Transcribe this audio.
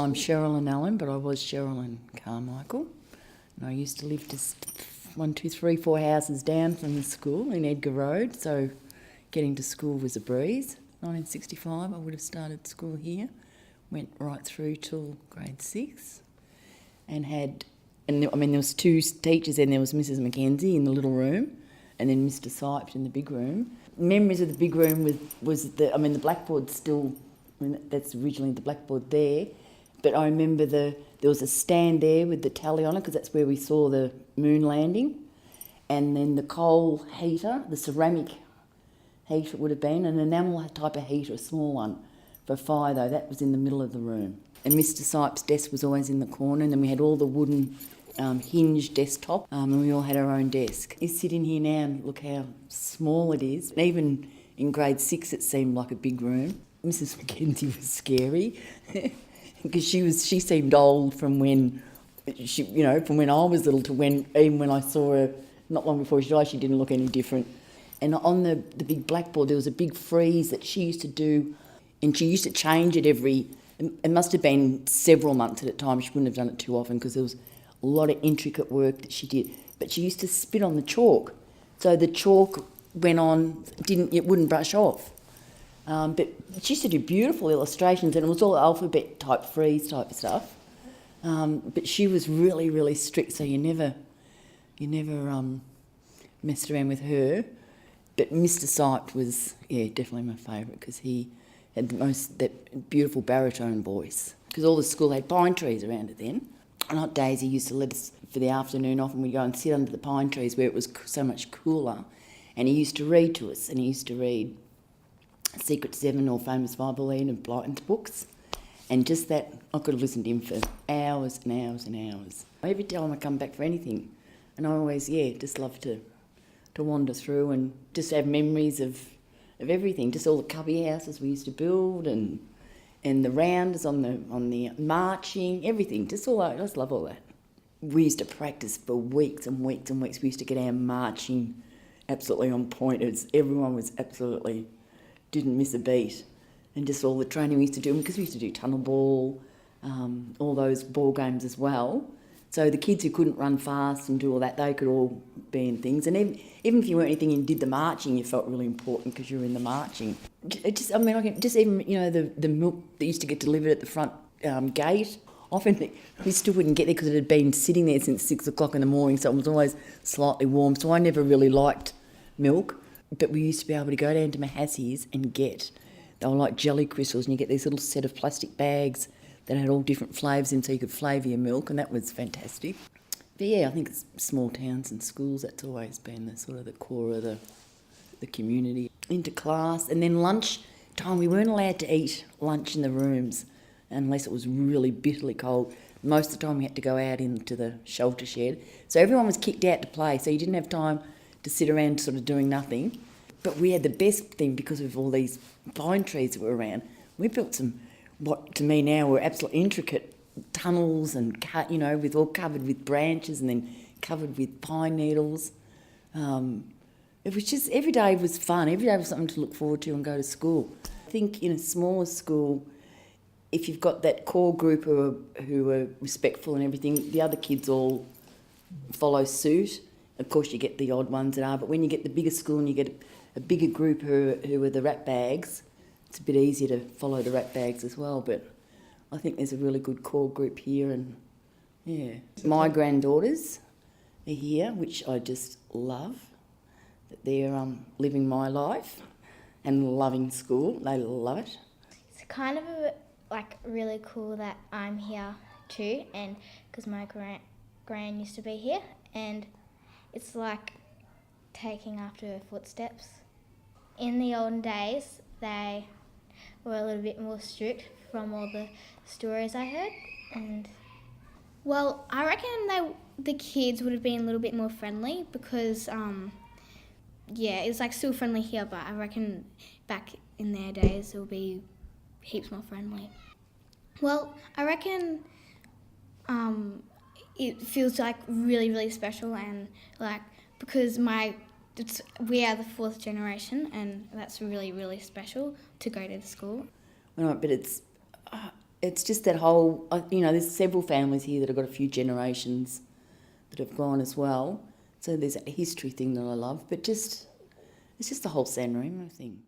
I'm Sherilyn Allen, but I was Sherilyn Carmichael. And I used to live just 4 houses down from the school in Edgar Road, so getting to school was a breeze. 1965, I would have started school here, went right through till grade 6, and there was 2 teachers, and there was Mrs. Mackenzie in the little room, and then Mr. Sipes in the big room. Memories of the big room was the blackboard still. That's originally the blackboard there, but I remember there was a stand there with the tally on it, because that's where we saw the moon landing, and then the coal heater, the ceramic heater would have been, an enamel type of heater, a small one for fire though, that was in the middle of the room. And Mr. Sipes' desk was always in the corner, and then we had all the wooden hinged desktop, and we all had our own desk. You sit in here now and look how small it is. Even in grade 6 it seemed like a big room. Mrs. Mackenzie was scary because she seemed old from when I was little to even when I saw her not long before she died. She didn't look any different. And on the big blackboard there was a big frieze that she used to do, and she used to change it it must have been several months at a time. She wouldn't have done it too often because there was a lot of intricate work that she did. But she used to spit on the chalk, so the chalk went on, it wouldn't brush off. But she used to do beautiful illustrations, and it was all alphabet type frieze type stuff. But she was really, really strict, so you never messed around with her. But Mr. Sipes was, definitely my favourite, because he had that beautiful baritone voice. Because all the school had pine trees around it then. On hot days he used to let us, for the afternoon off, and we'd go and sit under the pine trees where it was so much cooler. And he used to read to us, and he used to read Secret Seven or Famous Violin and Blyton's books. And just that, I could have listened to him for hours and hours and hours. Every time I come back for anything, and I always, just love to wander through and just have memories of everything, just all the cubby houses we used to build, and the rounders on the marching, everything, just I just love all that. We used to practice for weeks and weeks and weeks. We used to get our marching absolutely on point. Everyone was absolutely, didn't miss a beat. And just all the training we used to do, because we used to do tunnel ball, all those ball games as well. So the kids who couldn't run fast and do all that, they could all be in things. And even if you weren't anything and did the marching, you felt really important because you were in the marching. The milk that used to get delivered at the front gate, often we still wouldn't get there because it had been sitting there since 6 o'clock in the morning, so it was always slightly warm. So I never really liked milk, but we used to be able to go down to Mahassie's and they were like jelly crystals, and you get these little set of plastic bags that had all different flavours in, so you could flavour your milk, and that was fantastic. But I think it's small towns and schools, that's always been the core of the community. Into class, and then lunch time, we weren't allowed to eat lunch in the rooms unless it was really bitterly cold. Most of the time we had to go out into the shelter shed. So everyone was kicked out to play, so you didn't have time to sit around sort of doing nothing. But we had the best thing, because of all these pine trees that were around. We built some, what to me now were absolutely intricate tunnels, and with all covered with branches and then covered with pine needles. It was just, every day was fun. Every day was something to look forward to and go to school. I think in a smaller school, if you've got that core group who are respectful and everything, the other kids all follow suit. Of course you get the odd ones that are, but when you get the bigger school and you get a bigger group who are the rat bags, it's a bit easier to follow the rat bags as well. But I think there's a really good core group here, and my granddaughters are here, which I just love, that they're living my life and loving school. They love it. It's kind of really cool that I'm here too, and because my gran used to be here, and it's like taking after her footsteps. In the olden days, they were a little bit more strict from all the stories I heard, and I reckon the kids would have been a little bit more friendly because it's still friendly here, but I reckon back in their days it would be heaps more friendly. Well, I reckon it feels really, really special, and because we are the 4th generation, and that's really, really special to go to the school. Well, but it's it's just that whole, there's several families here that have got a few generations that have gone as well. So there's a history thing that I love, but it's just the whole San Remo thing.